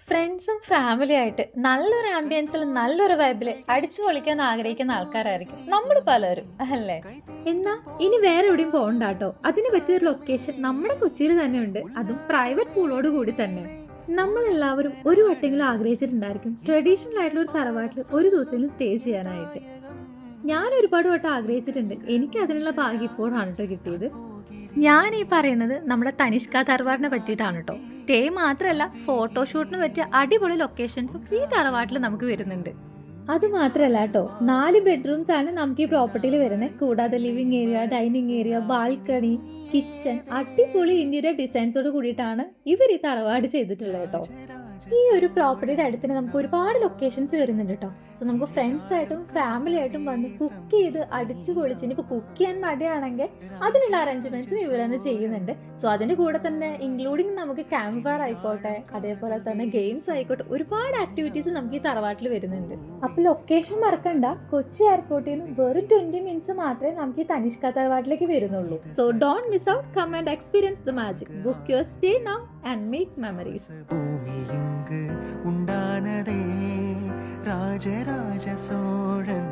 ഫ്രണ്ട്സും ഫാമിലിയായിട്ട് നല്ലൊരു ആംബിയൻസിൽ നല്ലൊരു വൈബിൽ അടിച്ചു പൊളിക്കാൻ ആഗ്രഹിക്കുന്ന ആൾക്കാരായിരിക്കും നമ്മൾ പലരും, അല്ലേ? എന്നാ ഇനി വേറെ എവിടെയും പോകണ്ടാട്ടോ. അതിന് പറ്റിയൊരു ലൊക്കേഷൻ നമ്മുടെ കൊച്ചിയിൽ തന്നെ ഉണ്ട്, അതും പ്രൈവറ്റ് പൂളോട് കൂടി തന്നെ. നമ്മളെല്ലാവരും ഒരു വട്ടെങ്കിലും ആഗ്രഹിച്ചിട്ടുണ്ടായിരിക്കും ട്രഡീഷണൽ ആയിട്ടുള്ള ഒരു തറവാട്ടിൽ ഒരു ദിവസം സ്റ്റേ ചെയ്യാനായിട്ട്. ഞാൻ ഒരുപാട് വട്ടം ആഗ്രഹിച്ചിട്ടുണ്ട്. എനിക്ക് അതിനുള്ള ഭാഗ്യം ഇപ്പോഴാണ് കേട്ടോ കിട്ടിയത്. ഞാൻ ഈ പറയുന്നത് നമ്മുടെ തനിഷ്ക തറവാടിനെ പറ്റിയിട്ടാണ് കേട്ടോ. സ്റ്റേ മാത്രമല്ല, ഫോട്ടോഷൂട്ടിന് പറ്റിയ അടിപൊളി ലൊക്കേഷൻസും ഈ തറവാട്ടിൽ നമുക്ക് വരുന്നുണ്ട്. അത് മാത്രല്ല കേട്ടോ, 4 ബെഡ്റൂംസ് ആണ് നമുക്ക് ഈ പ്രോപ്പർട്ടിയിൽ വരുന്നത്. കൂടാതെ living area, dining area, balcony, kitchen, അടിപൊളി ഇന്റീരിയർ ഡിസൈൻസോട് കൂടിയിട്ടാണ് ഇവർ ഈ തറവാട് ചെയ്തിട്ടുള്ളത് കേട്ടോ. ഈ ഒരു പ്രോപ്പർട്ടിയുടെ അടുത്തിന് നമുക്ക് ഒരുപാട് ലൊക്കേഷൻസ് വരുന്നുണ്ട് കേട്ടോ. സോ നമുക്ക് ഫ്രണ്ട്സ് ആയിട്ടും ഫാമിലി ആയിട്ടും വന്ന് കുക്ക് ചെയ്ത് അടിച്ചു പൊളിച്ച്, ഇനിയിപ്പോൾ കുക്ക് ചെയ്യാൻ മടിയാണെങ്കിൽ അതിനുള്ള അറേഞ്ച്മെന്റ്സും ഇവർ തന്നെ ചെയ്യുന്നുണ്ട്. സോ അതിന്റെ കൂടെ തന്നെ ഇൻക്ലൂഡിങ് നമുക്ക് ക്യാമ്പ് ഫയർ ആയിക്കോട്ടെ, അതേപോലെ തന്നെ ഗെയിംസ് ആയിക്കോട്ടെ, ഒരുപാട് ആക്ടിവിറ്റീസ് നമുക്ക് ഈ തറവാട്ടിൽ വരുന്നുണ്ട്. അപ്പൊ ലൊക്കേഷൻ മറക്കണ്ട, കൊച്ചി എയർപോർട്ടിൽ നിന്ന് വെറും 20 മിനിറ്റ്സ് മാത്രമേ നമുക്ക് ഈ തനിഷ്ക തറവാട്ടിലേക്ക് വരുന്നുള്ളൂ. So don't miss out, come and experience the magic. Book your stay now and make memories. உண்டானதே ராஜராஜ சோழன்